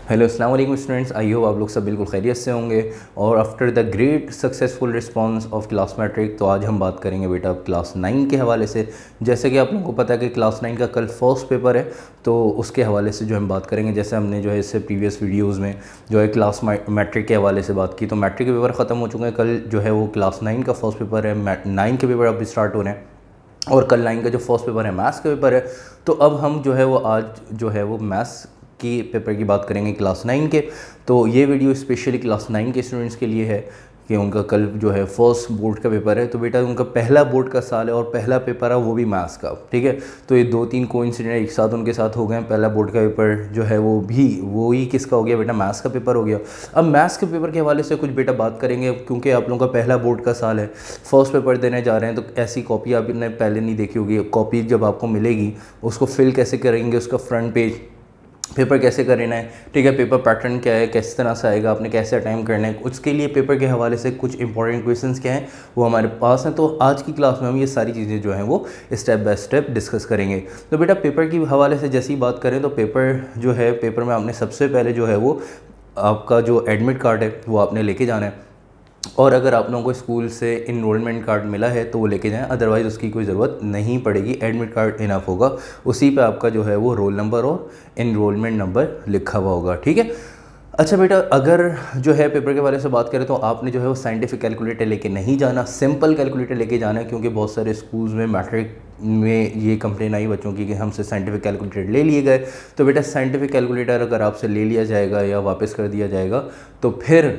Hello अस्सलाम वालेकुम students, I hope आप लोग सब बिल्कुल खैरियत से होंगे। और after the great successful response of class matric, तो आज हम बात करेंगे बेटा क्लास 9 के हवाले से। जैसे कि आप लोगों को पता है कि क्लास 9 का कल फर्स्ट पेपर है, तो उसके हवाले से जो हम बात करेंगे। जैसे हमने जो है इससे प्रीवियस वीडियोज़ में जो है क्लास मैट्रिक के हवाले से बात की, तो मैट्रिक के पेपर ख़त्म हो चुके हैं। कल जो है वो क्लास 9 का फर्स्ट पेपर है, 9 के पेपर अब स्टार्ट हो रहे हैं। और कल 9 का जो फर्स्ट पेपर है मैथ्स का पेपर है। तो अब हम जो है वो आज जो है वो मैथ्स की पेपर की बात करेंगे क्लास 9 के। तो ये वीडियो स्पेशली क्लास 9 के स्टूडेंट्स के लिए है कि उनका कल जो है फर्स्ट बोर्ड का पेपर है। तो बेटा उनका पहला बोर्ड का साल है और पहला पेपर है वो भी मैथ्स का, ठीक है। तो ये 2-3 कोइंसिडेंट एक साथ उनके साथ हो गए हैं। पहला बोर्ड का पेपर जो है वो ही किसका हो गया बेटा, मैथ्स का पेपर हो गया। अब मैथ्स के पेपर के हवाले से कुछ बेटा बात करेंगे, क्योंकि आप लोगों का पहला बोर्ड का साल है, फर्स्ट पेपर देने जा रहे हैं। तो ऐसी कॉपी आपने पहले नहीं देखी होगी। कॉपी जब आपको मिलेगी उसको फिल कैसे करेंगे, उसका फ्रंट पेज पेपर कैसे करना है, ठीक है, पेपर पैटर्न क्या है, किस तरह से आएगा, आपने कैसे अटैम्प्ट करना है, उसके लिए पेपर के हवाले से कुछ इंपॉर्टेंट क्वेश्चंस क्या हैं वो हमारे पास हैं। तो आज की क्लास में हम ये सारी चीज़ें जो हैं वो स्टेप बाय स्टेप डिस्कस करेंगे। तो बेटा पेपर की हवाले से जैसी बात करें तो पेपर जो है, पेपर में आपने सबसे पहले जो है वो आपका जो एडमिट कार्ड है वो आपने लेके जाना है। और अगर आप लोगों को स्कूल से इनरोलमेंट कार्ड मिला है तो वो लेके जाएं, अदरवाइज़ उसकी कोई ज़रूरत नहीं पड़ेगी। एडमिट कार्ड इनफ होगा, उसी पे आपका जो है वो रोल नंबर और इनरोलमेंट नंबर लिखा हुआ होगा, ठीक है। अच्छा बेटा, अगर जो है पेपर के बारे से बात करें तो आपने जो है वो साइंटिफिक कैलकुलेटर लेके नहीं जाना, सिंपल कैलकुलेटर लेके जाना है। क्योंकि बहुत सारे स्कूल्स में मैट्रिक में ये कंप्लेन आई बच्चों की कि हमसे साइंटिफिक कैलकुलेटर ले लिए गए। तो बेटा साइंटिफिक कैलकुलेटर अगर आपसे ले लिया जाएगा या वापस कर दिया जाएगा तो फिर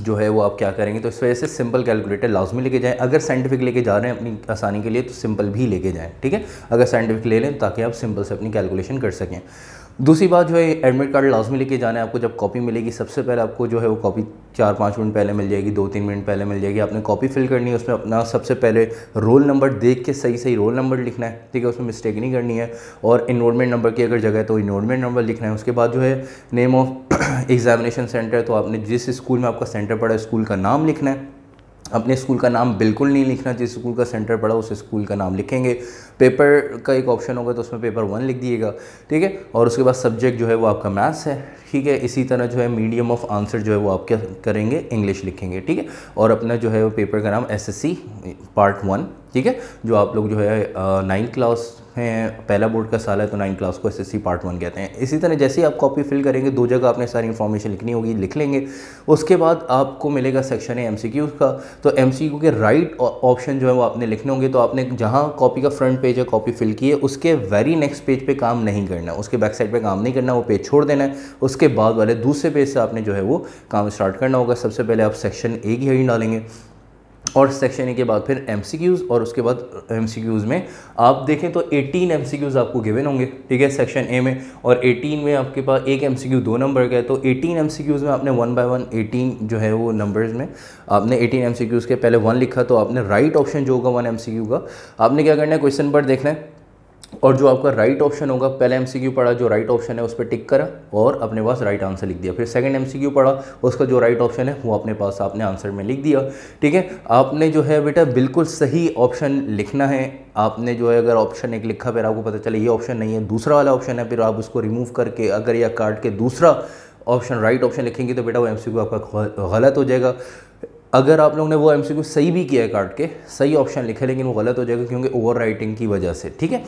जो है वो आप क्या करेंगे। तो इस वजह से सिंपल कैलकुलेटर लाजमी लेके जाएं। अगर साइंटिफिक लेके जा रहे हैं अपनी आसानी के लिए तो सिंपल भी लेके जाएं, ठीक है। अगर साइंटिफिक ले लें ताकि आप सिंपल से अपनी कैलकुलेशन कर सकें। दूसरी बात जो है, एडमिट कार्ड लाजमी लेके जाना है। आपको जब कॉपी मिलेगी सबसे पहले आपको जो है वो कॉपी 4-5 मिनट पहले मिल जाएगी, 2-3 मिनट पहले मिल जाएगी। आपने कॉपी फिल करनी है, उसमें अपना सबसे पहले रोल नंबर देख के सही रोल नंबर लिखना है, ठीक है, उसमें मिस्टेक नहीं करनी है। और इनरोलमेंट नंबर की अगर जगह है तो इनरोलमेंट नंबर लिखना है। उसके बाद जो है नेम ऑफ एग्जामिनेशन सेंटर, तो आपने जिस स्कूल में आपका सेंटर पड़ा है स्कूल का नाम लिखना है। अपने स्कूल का नाम बिल्कुल नहीं लिखना, जिस स्कूल का सेंटर पड़ा उस स्कूल का नाम लिखेंगे। पेपर का एक ऑप्शन होगा तो उसमें पेपर 1 लिख दिएगा, ठीक है। और उसके बाद सब्जेक्ट जो है वो आपका मैथ्स है, ठीक है। इसी तरह जो है मीडियम ऑफ आंसर जो है वो आप क्या करेंगे, इंग्लिश लिखेंगे, ठीक है। और अपना जो है वो पेपर का नाम SSC पार्ट 1, ठीक है। जो आप लोग जो है 9th क्लास हैं, पहला बोर्ड का साल है तो 9th क्लास को SSC पार्ट 1 कहते हैं। इसी तरह जैसे ही आप कॉपी फिल करेंगे 2 जगह आपने सारी इन्फॉर्मेशन लिखनी होगी, लिख लेंगे। उसके बाद आपको मिलेगा सेक्शन है MCQ का। तो MCQ के राइट ऑप्शन जो है वो आपने लिखने होंगे। तो आपने जहाँ कॉपी का फ्रंट पेज है कॉपी फिल की है उसके वेरी नेक्स्ट पेज पे काम नहीं करना, उसके बैक साइड पे काम नहीं करना, वो पेज छोड़ देना है। उसके बाद वाले दूसरे पेज से आपने जो है वो काम स्टार्ट करना होगा। सबसे पहले आप सेक्शन A की हेडिंग डालेंगे और सेक्शन A के बाद फिर MCQs, और उसके बाद MCQs में आप देखें तो 18 MCQs आपको गिवन होंगे, ठीक है, सेक्शन A में। और 18 में आपके पास एक MCQ 2 नंबर का है। तो 18 MCQs में आपने 1 बाय 1 18 जो है वो नंबर्स में आपने 18 MCQs के पहले 1 लिखा। तो आपने राइट ऑप्शन जो होगा 1 MCQ का आपने क्या करना है, क्वेश्चन पर देखना है और जो आपका राइट ऑप्शन होगा, पहले MCQ पढ़ा जो राइट ऑप्शन है उस पर टिक करा और अपने पास राइट आंसर लिख दिया। फिर सेकंड MCQ पढ़ा, उसका जो राइट ऑप्शन है वो अपने पास आपने आंसर में लिख दिया, ठीक है। आपने जो है बेटा बिल्कुल सही ऑप्शन लिखना है। आपने जो है अगर ऑप्शन एक लिखा फिर आपको पता चले ये ऑप्शन नहीं है, दूसरा वाला ऑप्शन है, फिर आप उसको रिमूव करके अगर या काट के दूसरा ऑप्शन राइट ऑप्शन लिखेंगे तो बेटा वो MCQ आपका गलत हो जाएगा। अगर आप लोगों ने वो MCQ सही भी किया है, काट के सही ऑप्शन लिखे, लेकिन वो गलत हो जाएगा क्योंकि ओवर राइटिंग की वजह से, ठीक है।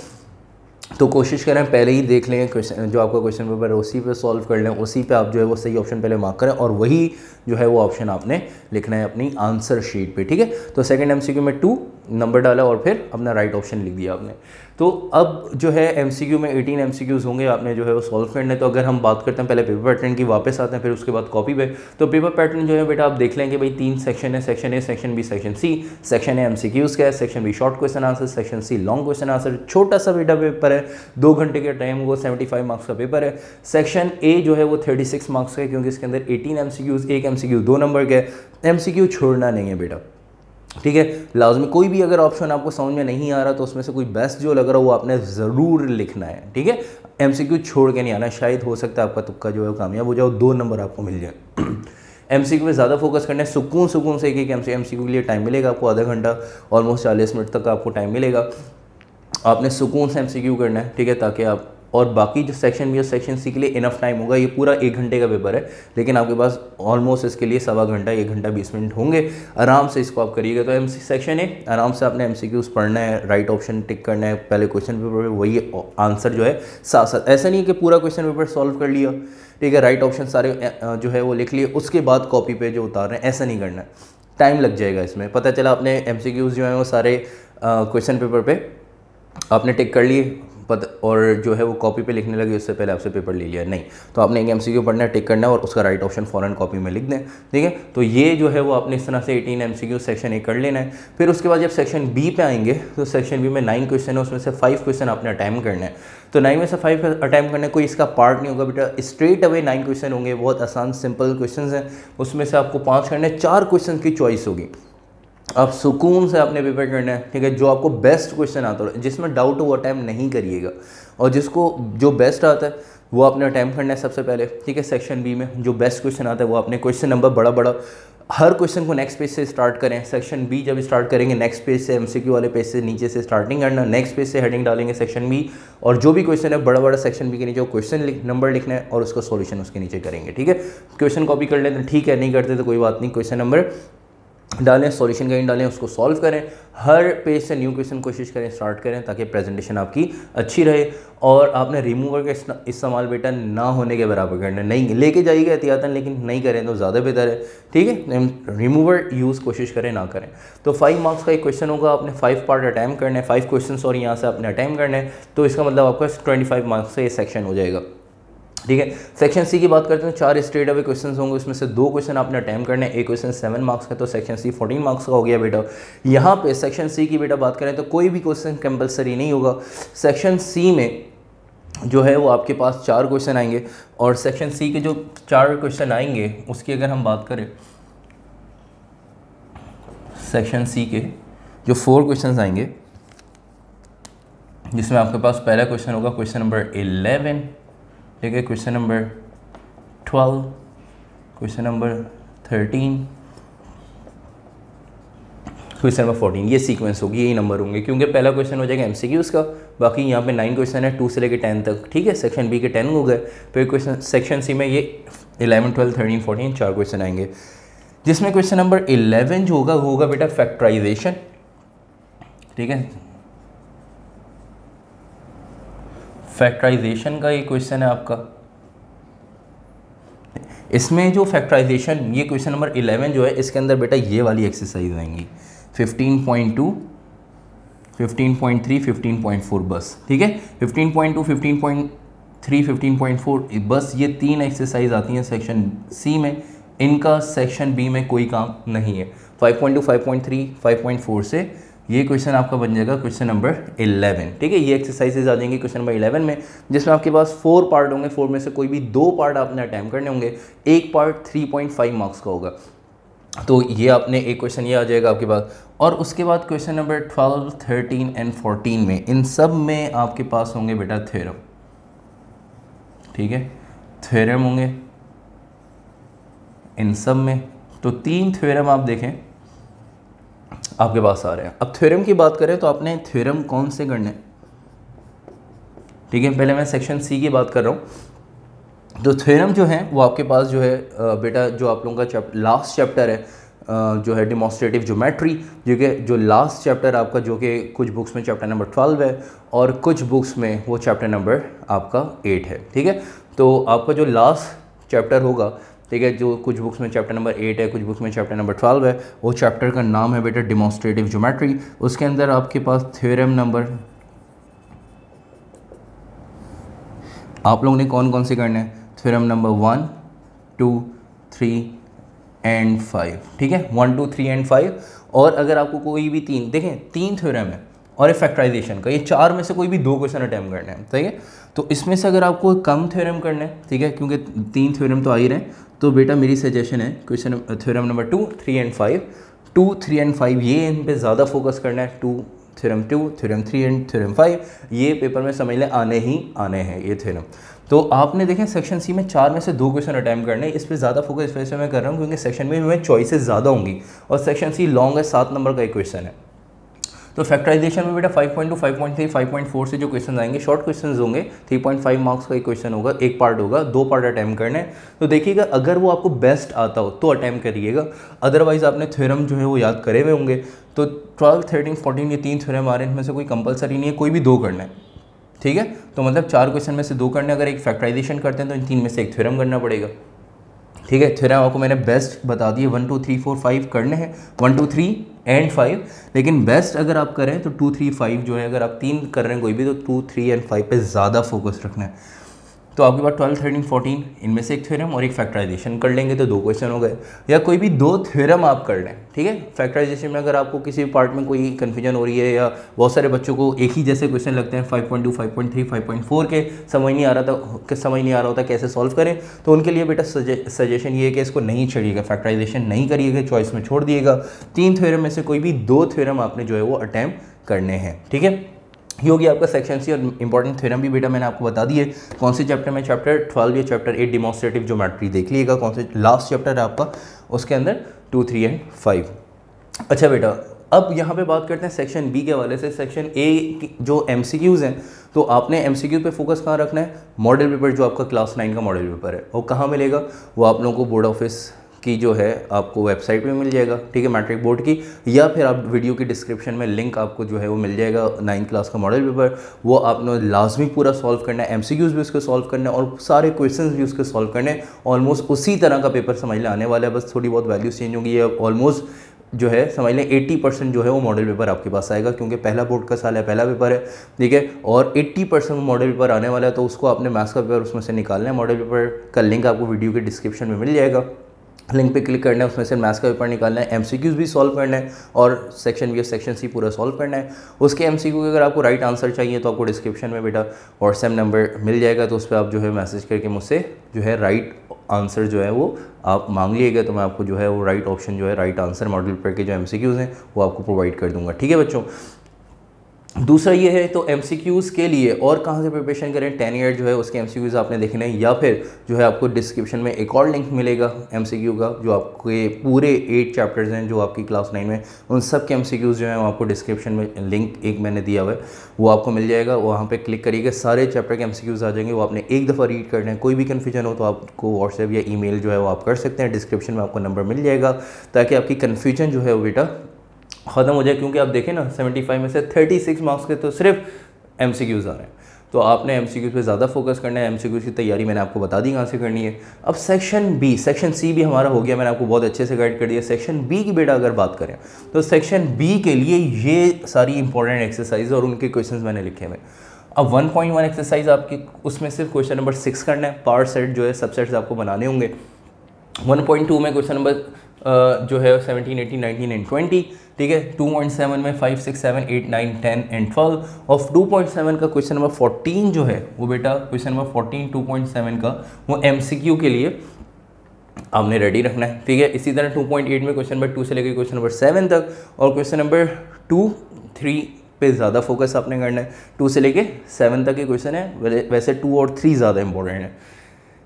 तो कोशिश करें पहले ही देख लें क्वेश्चन, जो आपका क्वेश्चन पेपर है उसी पे सॉल्व कर लें, उसी पे आप जो है वो सही ऑप्शन पहले मार्क करें और वही जो है वो ऑप्शन आपने लिखना है अपनी आंसर शीट पे, ठीक है। तो सेकंड MCQ में 2 नंबर डाला और फिर अपना राइट ऑप्शन लिख दिया आपने। तो अब जो है MCQ में 18 MCQs होंगे, आपने जो है वो सॉल्व करना है। तो अगर हम बात करते हैं पहले पेपर पैटर्न की, वापस आते हैं फिर उसके बाद कॉपी पे। तो पेपर पैटर्न जो है बेटा आप देख लेंगे भाई 3 सेक्शन है, section A, section B, section C। Section A MCQs का है, section B short question answer, section C long question answer. छोटा सा बेटा पेपर है, 2 घंटे के टाइम वो 75 मार्क्स का पेपर है। सेक्शन A जो है वो 36 मार्क्स का है क्योंकि इसके अंदर 18 MCQs, एक MCQ 2 नंबर का है। MCQ छोड़ना नहीं है बेटा, ठीक है। लाजमी कोई भी अगर ऑप्शन आपको समझ में नहीं आ रहा तो उसमें से कोई बेस्ट जो लग रहा है वो आपने ज़रूर लिखना है, ठीक है। MCQ छोड़ के नहीं आना, शायद हो सकता है आपका तुक्का जो है कामयाब हो जाए, 2 नंबर आपको मिल जाए। MCQ में ज़्यादा फोकस करना है, सुकून से एक MCQ के लिए टाइम मिलेगा आपको, आधा घंटा ऑलमोस्ट 40 मिनट तक आपको टाइम मिलेगा। आपने सुकून से MCQ करना है, ठीक है, ताकि आप और बाकी जो सेक्शन बी और सेक्शन सी के लिए इनफ टाइम होगा। ये पूरा 1 घंटे का पेपर है, लेकिन आपके पास ऑलमोस्ट इसके लिए सवा घंटा 1 घंटा 20 मिनट होंगे, आराम से इसको आप करिएगा। तो सेक्शन ए आराम से आपने MCQs पढ़ना है, राइट ऑप्शन टिक करना है, पहले क्वेश्चन पेपर में वही आंसर जो है साथ साथ, ऐसा नहीं कि पूरा क्वेश्चन पेपर सॉल्व कर लिया, ठीक है, राइट ऑप्शन सारे जो है वो लिख लिए, उसके बाद कॉपी पे जो उतार रहे हैं, ऐसा नहीं करना है, टाइम लग जाएगा इसमें। पता चला आपने MCQs जो हैं वो सारे क्वेश्चन पेपर पे आपने टिक कर लिए और जो है वो कॉपी पे लिखने लगे, उससे पहले आपसे पेपर ले लिया, नहीं। तो आपने एक MCQ पढ़ना है, टिक करना है और उसका राइट ऑप्शन फ़ौरन कॉपी में लिख दें, ठीक है। तो ये जो है वो आपने इस तरह से 18 MCQ सेक्शन ए कर लेना है। फिर उसके बाद जब सेक्शन बी पे आएंगे तो सेक्शन बी में 9 क्वेश्चन है, उसमें से 5 क्वेश्चन आपने अटैम्प्ट करना है। तो 9 में से 5 अटैम्प्ट करना है, कोई इसका पार्ट नहीं होगा बेटा, स्ट्रेट अवे 9 क्वेश्चन होंगे, बहुत आसान सिंपल क्वेश्चन हैं, उसमें से आपको 5 करने हैं, 4 क्वेश्चन की चॉइस होगी, आप सुकून से आपने पेपर करना है, ठीक है। जो आपको बेस्ट क्वेश्चन आता है, जिसमें डाउट हो वो अटैम्प्ट नहीं करिएगा, और जिसको जो बेस्ट आता है वो आपने अटैम्प्ट करना है सबसे पहले, ठीक है। सेक्शन बी में जो बेस्ट क्वेश्चन आता है वो आपने क्वेश्चन नंबर बड़ा बड़ा, हर क्वेश्चन को नेक्स्ट पेज से स्टार्ट करें। सेक्शन बी जब स्टार्ट करेंगे नेक्स्ट पेज से, MCQ वाले पेज से नीचे से स्टार्टिंग करना, नेक्स्ट पेज से हेडिंग डालेंगे सेक्शन बी, और जो भी क्वेश्चन है बड़ा बड़ा सेक्शन बी के नीचे क्वेश्चन नंबर लिखना है और उसका सॉल्यूशन उसके नीचे करेंगे, ठीक है। क्वेश्चन कॉपी कर लेते हैं, ठीक है, नहीं करते तो कोई बात नहीं, क्वेश्चन नंबर डालें, सॉल्यूशन कहीं डालें, उसको सॉल्व करें, हर पेज से न्यू क्वेश्चन कोशिश करें स्टार्ट करें, ताकि प्रेजेंटेशन आपकी अच्छी रहे। और आपने रिमूवर का इस्तेमाल बेटा ना होने के बराबर करना, नहीं लेके जाइएगा एहतियातन, लेकिन नहीं करें तो ज़्यादा बेहतर है, ठीक है। रिमूवर यूज़ कोशिश करें ना करें। तो 5 मार्क्स का एक क्वेश्चन होगा, आपने 5 पार्ट अटैम्प्ट करना है, 5 क्वेश्चन और यहाँ से आपने अटैम्प्ट करना है, तो इसका मतलब आपका 25 मार्क्स से ये सेक्शन हो जाएगा, ठीक है। सेक्शन सी की बात करते हैं, 4 स्ट्रेट अवे क्वेश्चंस होंगे, उसमें से 2 क्वेश्चन आपने अटैम्प्ट करने हैं, एक क्वेश्चन 7 मार्क्स का, तो सेक्शन सी 14 मार्क्स का हो गया बेटा। यहाँ पे सेक्शन सी की बेटा बात करें तो कोई भी क्वेश्चन कंपलसरी नहीं होगा। सेक्शन सी में जो है वो आपके पास 4 क्वेश्चन आएंगे, और सेक्शन सी के जो 4 क्वेश्चन आएंगे उसकी अगर हम बात करें, सेक्शन सी के जो 4 क्वेश्चन आएंगे, जिसमें आपके पास पहला क्वेश्चन होगा क्वेश्चन नंबर 11, ठीक है, question number 12, question number 13, question number 14, ये सीक्वेंस होगी, यही नंबर होंगे, क्योंकि पहला क्वेश्चन हो जाएगा MCQs का, बाकी यहाँ पे 9 क्वेश्चन है 2 से लेकर 10 तक, ठीक है। सेक्शन बी के 10 हो गए, फिर क्वेश्चन सेक्शन सी में ये 11, 12, 13, 14 4 क्वेश्चन आएंगे, जिसमें क्वेश्चन नंबर 11 जो होगा वो होगा बेटा फैक्टराइजेशन, ठीक है। फैक्टराइजेशन का ये क्वेश्चन है आपका, इसमें जो फैक्टराइजेशन, ये क्वेश्चन नंबर 11 जो है, इसके अंदर बेटा ये वाली एक्सरसाइज आएंगी 15.2, 15.3, 15.4 बस, ठीक है। 15.2, 15.3, 15.4 बस, ये 3 एक्सरसाइज आती हैं सेक्शन सी में, इनका सेक्शन बी में कोई काम नहीं है। 5.2, 5.3, 5.4 से ये क्वेश्चन आपका बन जाएगा क्वेश्चन नंबर 11, ठीक है। ये एक्सरसाइजेज आ जाएंगी क्वेश्चन नंबर 11 में, जिसमें आपके पास 4 पार्ट होंगे, 4 में से कोई भी 2 पार्ट आपने अटैम्प्ट करने होंगे, एक पार्ट 3.5 मार्क्स का होगा, तो ये आपने एक क्वेश्चन ये आ जाएगा आपके पास। और उसके बाद क्वेश्चन नंबर 12, 13 एंड 14 में, इन सब में आपके पास होंगे बेटा थ्योरम, ठीक है, थ्योरम होंगे इन सब में। तो 3 थ्योरम आप देखें आपके पास आ रहे हैं। अब थ्योरम की बात करें तो आपने थ्योरम कौन से करने, ठीक है, पहले मैं सेक्शन सी की बात कर रहा हूँ। तो थ्योरम जो है वो आपके पास जो है बेटा, जो आप लोगों का लास्ट चैप्टर है जो है डेमोन्स्ट्रेटिव ज्योमेट्री, जो लास्ट चैप्टर आपका, जो कि कुछ बुक्स में चैप्टर नंबर 12 है और कुछ बुक्स में वो चैप्टर नंबर आपका 8 है, ठीक है। तो आपका जो लास्ट चैप्टर होगा, ठीक है, जो कुछ बुक्स में चैप्टर नंबर 8 है, कुछ बुक्स में चैप्टर नंबर 12 है, वो चैप्टर का नाम है बेटा डेमोन्स्ट्रेटिव ज्योमेट्री। उसके अंदर आपके पास थ्योरम नंबर, आप लोगों ने कौन कौन से करने हैं, थ्योरम नंबर 1, 2, 3 एंड 5, ठीक है, 1, 2, 3 एंड 5। और अगर आपको कोई भी 3 देखें, 3 थ्योरम है और एक फैक्टराइजेशन का, ये 4 में से कोई भी 2 क्वेश्चन अटैम्प्ट करने हैं, ठीक है। तो इसमें से अगर आपको कम थ्योरम करना है, ठीक है, क्योंकि 3 थ्योरम तो आ ही रहे हैं, तो बेटा मेरी सजेशन है question theorem number 2, 3 and 5, 2, 3 and 5 ये इन पे ज़्यादा फोकस करना है। थ्योरम 2, थ्योरम 3 एंड थ्योरम 5 ये पेपर में समझ लें आने ही आने हैं ये थ्योरम। तो आपने देखें सेक्शन सी में 4 में से 2 क्वेश्चन अटैम्प्ट करने, इस पर ज़्यादा फोकस इस वजह से मैं कर रहा हूँ क्योंकि सेक्शन में हमें चॉइसेस ज़्यादा होंगी और सेक्शन सी लॉन्ग है, 7 नंबर का एक क्वेश्चन है। तो फैक्टराइजेशन में बेटा 5.2, 5.3, 5.4 से जो क्वेश्चन आएंगे शॉर्ट क्वेश्चन होंगे, 3.5 मार्क्स का एक क्वेश्चन होगा, एक पार्ट होगा, 2 पार्ट अटैम्प्ट करना है। तो देखिएगा अगर वो आपको बेस्ट आता हो तो अटैम्प्ट करिएगा, अदरवाइज आपने थ्योरम जो है वो याद करे हुए होंगे। तो 12, 13, 14 ये 3 थ्योरम आ रहे हैं, इनमें से कोई कंपलसरी नहीं है, कोई भी 2 करना है, ठीक है। तो मतलब 4 क्वेश्चन में से 2 करने, अगर एक फैक्टराइजेशन करते हैं तो इन 3 में से एक थ्योरम करना पड़ेगा, ठीक है। थ्योरम आपको मैंने बेस्ट बता दिए, 1, 2, 3, 4, 5 करने हैं, 1, 2, 3 एंड 5, लेकिन बेस्ट अगर आप करें तो 2, 3, 5 जो है, अगर आप 3 कर रहे हैं कोई भी तो 2, 3 एंड 5 पे ज़्यादा फोकस रखना है। तो आपके पास 12, 13, 14 इनमें से एक थ्योरम और एक फैक्टराइजेशन कर लेंगे तो 2 क्वेश्चन हो गए, या कोई भी 2 थ्योरम आप कर लें, ठीक है। फैक्टराइजेशन में अगर आपको किसी पार्ट में कोई कन्फ्यूजन हो रही है या बहुत सारे बच्चों को एक ही जैसे क्वेश्चन लगते हैं 5.2, 5.3, 5.4 के समझ नहीं आ रहा होता कैसे सॉल्व करें, तो उनके लिए बेटा सजेशन ये है कि इसको नहीं छड़िएगा, फैक्टराइजेशन नहीं करिएगा, चॉइस में छोड़ दिएगा। 3 थ्योरम में से कोई भी 2 थ्योरम आपने जो है वो अटैम्प्ट करने हैं, ठीक है। ये होगी आपका सेक्शन सी। और इंपॉर्टेंट थ्योरम भी बेटा मैंने आपको बता दिए कौन से चैप्टर में, चैप्टर 12 या चैप्टर 8 डिमॉन्स्ट्रेटिव ज्योमेट्री देख लीजिएगा, कौन से लास्ट चैप्टर है आपका, उसके अंदर 2, 3 एंड 5। अच्छा बेटा, अब यहाँ पे बात करते हैं सेक्शन बी के हवाले से। सेक्शन ए जो एमसीक्यूज़ हैं, तो आपने एमसीक्यू पे फोकस कहाँ रखना है, मॉडल पेपर जो आपका क्लास 9 का मॉडल पेपर है वो कहाँ मिलेगा, वो आप लोगों को बोर्ड ऑफिस की जो है आपको वेबसाइट पे मिल जाएगा, ठीक है, मैट्रिक बोर्ड की, या फिर आप वीडियो की डिस्क्रिप्शन में लिंक आपको जो है वो मिल जाएगा 9th क्लास का मॉडल पेपर। वो आपने लाजमी पूरा सॉल्व करना है, एमसीक्यूज़ भी उसके सॉल्व करना है और सारे क्वेश्चंस भी उसके सॉल्व करने हैं। ऑलमोस्ट उसी तरह का पेपर समझ लें आने वाला है, बस थोड़ी बहुत वैल्यूज चेंज होंगी। ये ऑलमोस्ट जो है समझ लें 80% जो है वो मॉडल पेपर आपके पास आएगा, क्योंकि पहला बोर्ड का साल है, पहला पेपर है, ठीक है, और 80% मॉडल पेपर आने वाला है। तो उसको आपने मैथ्स का पेपर उसमें से निकालना है। मॉडल पेपर का लिंक आपको वीडियो के डिस्क्रिप्शन में मिल जाएगा, लिंक पे क्लिक करना है, उसमें से मैथ्स का पेपर निकालना है, एमसीक्यूज़ भी सॉल्व करना है और सेक्शन बी और सेक्शन सी पूरा सॉल्व करना है। उसके एमसीक्यू के अगर आपको राइट आंसर चाहिए तो आपको डिस्क्रिप्शन में बेटा व्हाट्सएप नंबर मिल जाएगा, तो उस पर आप जो है मैसेज करके मुझसे जो है राइट आंसर जो है वो आप मांग लीजिएगा, तो मैं आपको जो है वो राइट ऑप्शन जो है राइट आंसर मॉडल पेपर के जो एमसीक्यूज़ हैं वो आपको प्रोवाइड कर दूँगा, ठीक है बच्चों। दूसरा ये है तो एमसीक्यूज़ के लिए और कहाँ से प्रिपरेशन करें, 10 ईयर जो है उसके एमसीक्यूज़ आपने देखने हैं, या फिर जो है आपको डिस्क्रिप्शन में एक और लिंक मिलेगा एमसीक्यू का, जो आपके पूरे 8 चैप्टर्स हैं जो आपकी क्लास 9 में, उन सब के एमसीक्यूज़ जो हैं वो आपको डिस्क्रिप्शन में लिंक एक मैंने दिया हुआ है, वो आपको मिल जाएगा। वहाँ पर क्लिक करिएगा, सारे चैप्टर के एमसीक्यूज़ आ जाएंगे, वो आपने एक दफ़ा रीड करना है। कोई भी कन्फ्यूजन हो तो आपको व्हाट्सएप या ईमेल जो है वो आप कर सकते हैं, डिस्क्रिप्शन में आपको नंबर मिल जाएगा, ताकि आपकी कन्फ्यूजन जो है वो बेटा ख़त्म हो जाए। क्योंकि आप देखें ना 75 में से 36 मार्क्स के तो सिर्फ एमसीक्यूज़ आ रहे हैं, तो आपने एमसीक्यूज़ पे ज़्यादा फोकस करना है। एमसीक्यूज़ की तैयारी मैंने आपको बता दी कहाँ से करनी है। अब सेक्शन बी, सेक्शन सी भी हमारा हो गया, मैंने आपको बहुत अच्छे से गाइड कर दिया। सेक्शन बी की बेटा अगर बात करें तो सेक्शन बी के लिए ये सारी इंपॉर्टेंट एक्सरसाइज और उनके क्वेश्चन मैंने लिखे हुए। अब 1.1 एक्सरसाइज आपकी, उसमें सिर्फ क्वेश्चन नंबर 6 करना है, पावर सेट जो है सबसेट्स आपको बनाने होंगे। 1.2 में क्वेश्चन नंबर जो है 17, 18, 19 एंड 20, ठीक है। 2.7 में 5, 6, 7, 8, 9, 10 एंड 12 और 2.7 का क्वेश्चन नंबर 14 जो है वो बेटा क्वेश्चन नंबर 14 2.7 का वो एमसीक्यू के लिए आपने रेडी रखना है, ठीक है। इसी तरह 2.8 में क्वेश्चन नंबर 2 से लेकर क्वेश्चन नंबर 7 तक, और क्वेश्चन नंबर 2, 3 पे ज़्यादा फोकस आपने करना है। 2 से लेके 7 तक के क्वेश्चन है, वैसे 2 और 3 ज़्यादा इंपॉर्टेंट है।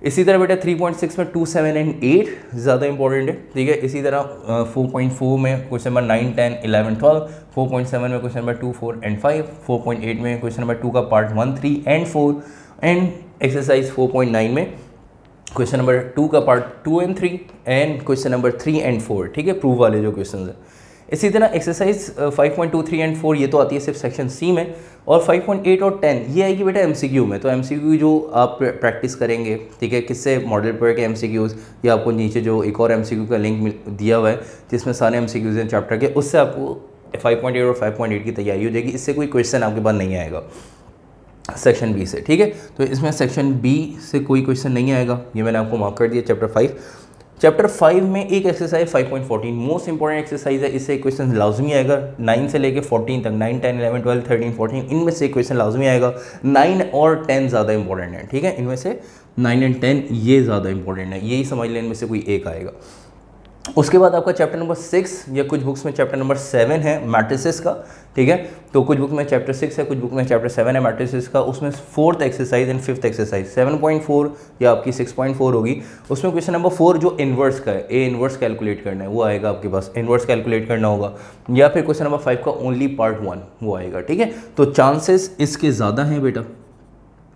इसी तरह बेटा 3.6 में 2, 7 एंड 8 ज़्यादा इंपॉर्टेंट है, ठीक है। इसी तरह 4.4 में क्वेश्चन नंबर 9, 10, 11, 12, 4.7 में क्वेश्चन नंबर 2, 4 एंड 5, 4.8 में क्वेश्चन नंबर 2 का पार्ट 1, 3 एंड 4, एंड एक्सरसाइज 4.9 में क्वेश्चन नंबर 2 का part 2 and 3 and question number 3 and 4, ठीक है, प्रूव वाले जो क्वेश्चन है। इसी तरह एक्सरसाइज 5.2, 3 एंड 4 ये तो आती है सिर्फ सेक्शन सी में, और 5.8 और 10 ये आएगी बेटा एमसीक्यू में। तो एमसीक्यू जो आप प्रैक्टिस करेंगे, ठीक है, किससे, मॉडल पेपर के एमसीक्यूज़, या आपको नीचे जो एक और एमसीक्यू का लिंक दिया हुआ है जिसमें सारे एमसीक्यूज़ हैं चैप्टर के, उससे आपको 5.8 और 5.8 की तैयारी हो जाएगी। इससे कोई क्वेश्चन आपके पास नहीं आएगा सेक्शन बी से, ठीक है। तो इसमें सेक्शन बी से कोई क्वेश्चन नहीं आएगा, ये मैंने आपको मार्क कर दिया। चैप्टर 5, चैप्टर 5 में एक एक्सरसाइज 5.14 मोस्ट इंपॉर्टेंट एक्सरसाइज है, इससे क्वेश्चन लाजमी आएगा 9 से लेके 14 तक, 9, 10, 11, 12, 13, 14 इनमें से क्वेश्चन लाजमी आएगा। 9 और 10 ज़्यादा इंपॉर्टेंट है, ठीक है, इनमें से 9 एंड 10 ये ज़्यादा इंपॉर्टेंट है, यही समझ लें इनमें से कोई एक आएगा। उसके बाद आपका चैप्टर नंबर 6 या कुछ बुक्स में चैप्टर नंबर 7 है मैट्रिसेस का, ठीक है। तो कुछ बुक में चैप्टर 6 है, कुछ बुक में चैप्टर 7 है मैट्रिसेस का। उसमें 4th exercise and 5th exercise 7.4 या आपकी 6.4 होगी। उसमें क्वेश्चन नंबर 4 जो इन्वर्स का है, ए इन्वर्स कैलकुलेट करना है, वो आएगा आपके पास, इन्वर्स कैलकुलेट करना होगा। या फिर क्वेश्चन नंबर 5 का ओनली पार्ट 1 वो आएगा, ठीक है। तो चांसेस इसके ज़्यादा हैं बेटा,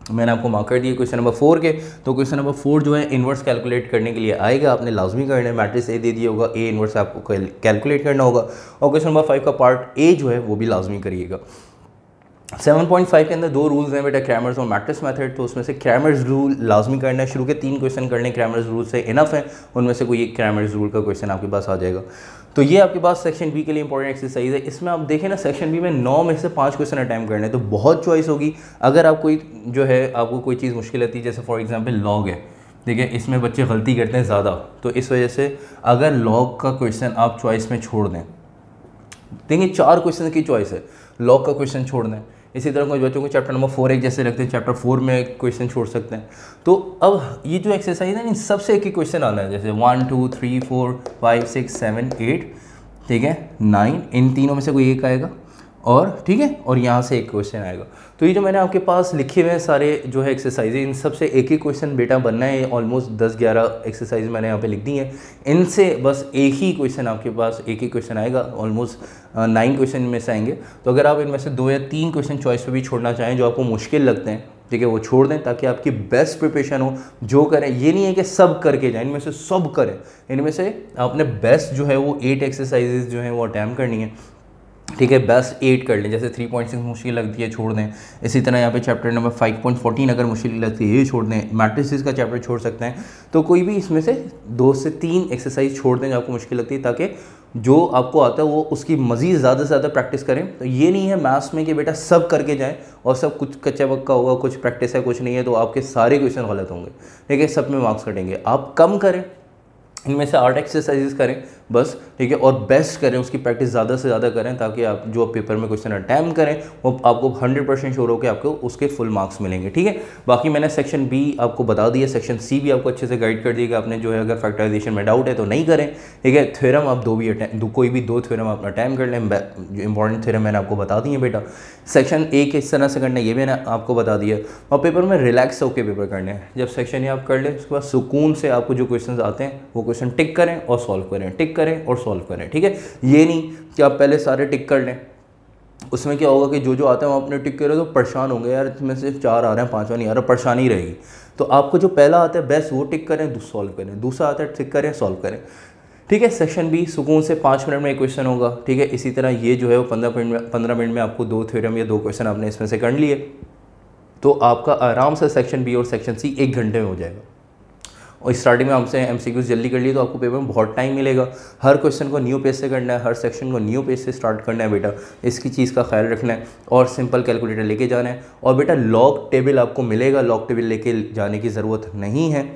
मैंने आपको मार्कर दिए क्वेश्चन नंबर 4 के। तो क्वेश्चन नंबर 4 जो है इन्वर्स कैलकुलेट करने के लिए आएगा, आपने लाजमी करना है, मैट्रिक्स ए दे दिया होगा, ए इन्वर्स आपको कैलकुलेट करना होगा। और क्वेश्चन नंबर 5 का पार्ट ए जो है वो भी लाजमी करिएगा। 7.5 के अंदर 2 रूल्स हैं बेटा, क्रैमर्स और मैट्रिक्स मेथड। तो उसमें से क्रैमर्स रूल लाजमी करना है, शुरू के 3 क्वेश्चन करने क्रैमर्स रूल से इनफ है, उनमें से कोई एक क्रैमर्स रूल का क्वेश्चन आपके पास आ जाएगा। तो ये आपके पास सेक्शन बी के लिए इंपॉर्टेंट एक्सरसाइज है। इसमें आप देखें ना, सेक्शन बी में 9 में से 5 क्वेश्चन अटैम्प्ट करने हैं, तो बहुत चॉइस होगी। अगर आप कोई जो है आपको कोई चीज़ मुश्किल आती है, जैसे फॉर एग्जांपल लॉग है, ठीक है, इसमें बच्चे गलती करते हैं ज़्यादा, तो इस वजह से अगर लॉग का क्वेश्चन आप चॉइस में छोड़ दें, देखिए 4 क्वेश्चन की चॉइस है, लॉग का क्वेश्चन छोड़ दें। इसी तरह कुछ बच्चों को चैप्टर नंबर 4 एक जैसे रखते हैं, चैप्टर 4 में क्वेश्चन छोड़ सकते हैं। तो अब ये जो एक्सरसाइज है, इन सबसे एक ही क्वेश्चन आना है, जैसे 1 2 3 4 5 6 7 8, ठीक है, 9, इन तीनों में से कोई एक आएगा, और ठीक है, और यहाँ से एक क्वेश्चन आएगा। तो ये जो मैंने आपके पास लिखे हुए हैं सारे जो है एक्सरसाइज, इन सब से एक ही क्वेश्चन बेटा बनना है। ऑलमोस्ट 10-11 एक्सरसाइज मैंने यहाँ पे लिख दी हैं, इनसे बस एक ही क्वेश्चन आपके पास, एक ही क्वेश्चन आएगा। ऑलमोस्ट 9 क्वेश्चन में से आएंगे। तो अगर आप इनमें से 2 या 3 क्वेश्चन चॉइस पे भी छोड़ना चाहें जो आपको मुश्किल लगते हैं, ठीक है, वो छोड़ दें, ताकि आपकी बेस्ट प्रिपरेशन हो। जो करें, ये नहीं है कि सब करके जाएं, इनमें से सब करें, इनमें से आपने बेस्ट जो है वो 8 एक्सरसाइजेज जो हैं वो अटैम्प्ट करनी है, ठीक है, बेस्ट 8 कर लें। जैसे 3.6 मुश्किल लगती है, छोड़ दें। इसी तरह यहाँ पे चैप्टर नंबर 5.14 अगर मुश्किल लगती है, ये छोड़ दें। मैट्रिसेस का चैप्टर छोड़ सकते हैं। तो कोई भी इसमें से 2 से 3 एक्सरसाइज छोड़ दें जो आपको मुश्किल लगती है, ताकि जो आपको आता है वो उसकी मज़ीद ज़्यादा से ज़्यादा प्रैक्टिस करें। तो ये नहीं है मैथ्स में कि बेटा सब करके जाएं और सब कुछ कच्चा पक्का होगा, कुछ प्रैक्टिस है कुछ नहीं है, तो आपके सारे क्वेश्चन गलत होंगे, ठीक है, सब में मार्क्स कटेंगे। आप कम करें, इनमें से 8 एक्सरसाइजेस करें बस, ठीक है, और बेस्ट करें, उसकी प्रैक्टिस ज़्यादा से ज़्यादा करें, ताकि आप जो पेपर में क्वेश्चन अटैम्प्ट करें वो आपको 100% श्योर हो कि आपको उसके फुल मार्क्स मिलेंगे, ठीक है। बाकी मैंने सेक्शन बी आपको बता दिया, सेक्शन सी भी आपको अच्छे से गाइड कर दिया कि आपने जो है अगर फैक्टराइजेशन में डाउट है तो नहीं करें, ठीक है। थ्योरम आप कोई भी 2 थ्योरम आप अटैम्प्ट कर लें, जो इंपॉर्टेंट थ्योरम मैंने आपको बता दिए बेटा। सेक्शन ए किस तरह से करना है ये मैंने आपको बता दिया, और पेपर में रिलैक्स होकर पेपर करने हैं। जब सेक्शन ए आप कर लें, उसके बाद सुकून से आपको जो क्वेश्चन आते हैं वो क्वेश्चन टिक करें और सॉल्व करें, टिक करें और सॉल्व करें, ठीक है। ये नहीं कि आप पहले सारे टिक कर लें, उसमें क्या होगा कि जो आते हैं वो अपने टिक करें तो परेशान होंगे, यार इसमें सिर्फ 4 आ रहे हैं, 5वां नहीं आ रहा, परेशानी रहेगी। तो आपको जो पहला आता है बेस्ट वो टिक करें, सॉल्व करें, दूसरा आता है टिक करें, सॉल्व करें, ठीक है। सेक्शन बी सुकून से 5 मिनट में एक क्वेश्चन होगा, ठीक है। इसी तरह ये जो है वो 15 मिनट में आपको 2 थ्योरम या 2 क्वेश्चन आपने इसमें से कर लिए, तो आपका आराम से सेक्शन बी और सेक्शन सी 1 घंटे में हो जाएगा। और स्टार्टिंग में हमसे MCQs जल्दी कर लिए तो आपको पेपर में बहुत टाइम मिलेगा। हर क्वेश्चन को न्यू पेज से करना है, हर सेक्शन को न्यू पेज से स्टार्ट करना है बेटा, इसकी चीज़ का ख्याल रखना है। और सिंपल कैलकुलेटर लेके जाना है। और बेटा लॉग टेबल आपको मिलेगा, लॉग टेबल लेके जाने की ज़रूरत नहीं है,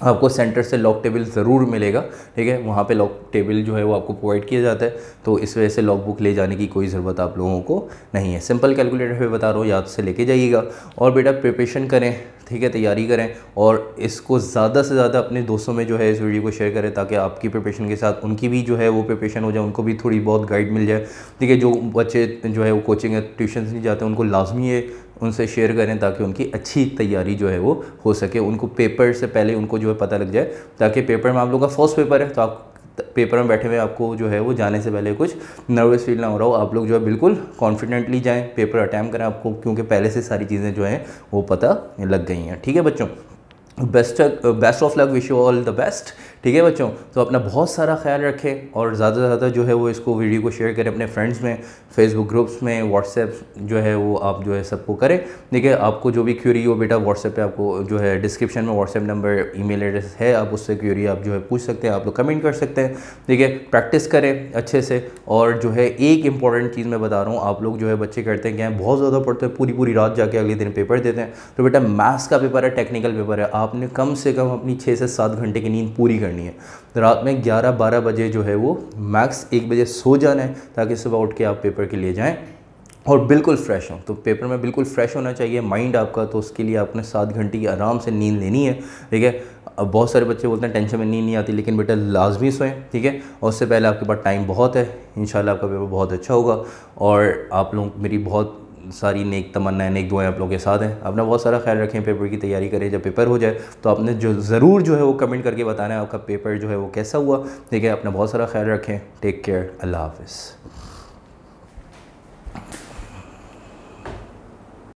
आपको सेंटर से लॉग टेबल ज़रूर मिलेगा, ठीक है। वहाँ पे लॉग टेबल जो है वो आपको प्रोवाइड किया जाता है, तो इस वजह से लॉग बुक ले जाने की कोई ज़रूरत आप लोगों को नहीं है। सिंपल कैलकुलेटर पे बता रहा हूँ, याद से लेके जाइएगा। और बेटा प्रिपरेशन करें, ठीक है, तैयारी करें, और इसको ज़्यादा से ज़्यादा अपने दोस्तों में जो है इस वीडियो को शेयर करें, ताकि आपकी प्रिपरेशन के साथ उनकी भी जो है वो प्रिपरेशन हो जाए, उनको भी थोड़ी बहुत गाइड मिल जाए, ठीक है। जो बच्चे जो है वो कोचिंग या ट्यूशन नहीं जाते, उनको लाजमी है उनसे शेयर करें, ताकि उनकी अच्छी तैयारी जो है वो हो सके, उनको पेपर से पहले उनको जो है पता लग जाए, ताकि पेपर में आप लोग का फर्स्ट पेपर है, तो आप पेपर में बैठे हुए आपको जो है वो जाने से पहले कुछ नर्वस फील ना हो रहा हो, आप लोग जो है बिल्कुल कॉन्फिडेंटली जाएं, पेपर अटैम्प्ट करें आपको, क्योंकि पहले से सारी चीज़ें जो हैं वो पता लग गई हैं, ठीक है बच्चों। Best of luck, wish you all the best, ठीक है बच्चों। तो अपना बहुत सारा ख्याल रखें, और ज़्यादा से ज़्यादा जो है वो इसको वीडियो को शेयर करें अपने फ्रेंड्स में, फेसबुक ग्रुप्स में, व्हाट्सएप जो है वो आप जो है सबको करें, ठीक है। आपको जो भी क्यूरी हो बेटा, व्हाट्सएप पे आपको जो है डिस्क्रिप्शन में व्हाट्सएप नंबर, ईमेल एड्रेस है, आप उससे क्यूरी आप जो है पूछ सकते हैं, आप लोग कमेंट कर सकते हैं, ठीक है। प्रैक्टिस करें अच्छे से। और जो है एक इंपॉर्टेंट चीज़ मैं बता रहा हूँ, आप लोग जो है बच्चे करते हैं क्या है, बहुत ज़्यादा पढ़ते हैं, पूरी रात जाके अगले दिन पेपर देते हैं। तो बेटा मैथ्स का पेपर है, टेक्निकल पेपर है, आपने कम से कम अपनी 6 से 7 घंटे की नींद पूरी करनी है। तो रात में 11-12 बजे जो है वो मैक्स 1 बजे सो जाना है, ताकि सुबह उठ के आप पेपर के लिए जाएं, और बिल्कुल फ्रेश हो। तो पेपर में बिल्कुल फ्रेश होना चाहिए माइंड आपका, तो उसके लिए आपने 7 घंटे की आराम से नींद लेनी है, ठीक है। अब बहुत सारे बच्चे बोलते हैं टेंशन में नींद नहीं आती, लेकिन बेटा लाजमी सोएं, ठीक है। और उससे पहले आपके पास टाइम बहुत है, इंशाल्लाह आपका पेपर बहुत अच्छा होगा। और आप लोग, मेरी बहुत सारी नेक तमन्नाएं, नेक दुआएं आप लोगों के साथ हैं। अपना बहुत सारा ख्याल रखें, पेपर की तैयारी करें। जब पेपर हो जाए तो आपने जो ज़रूर जो है वो कमेंट करके बताना है आपका पेपर जो है वो कैसा हुआ, ठीक है। अपना बहुत सारा ख्याल रखें। टेक केयर, अल्लाह हाफ़िज़।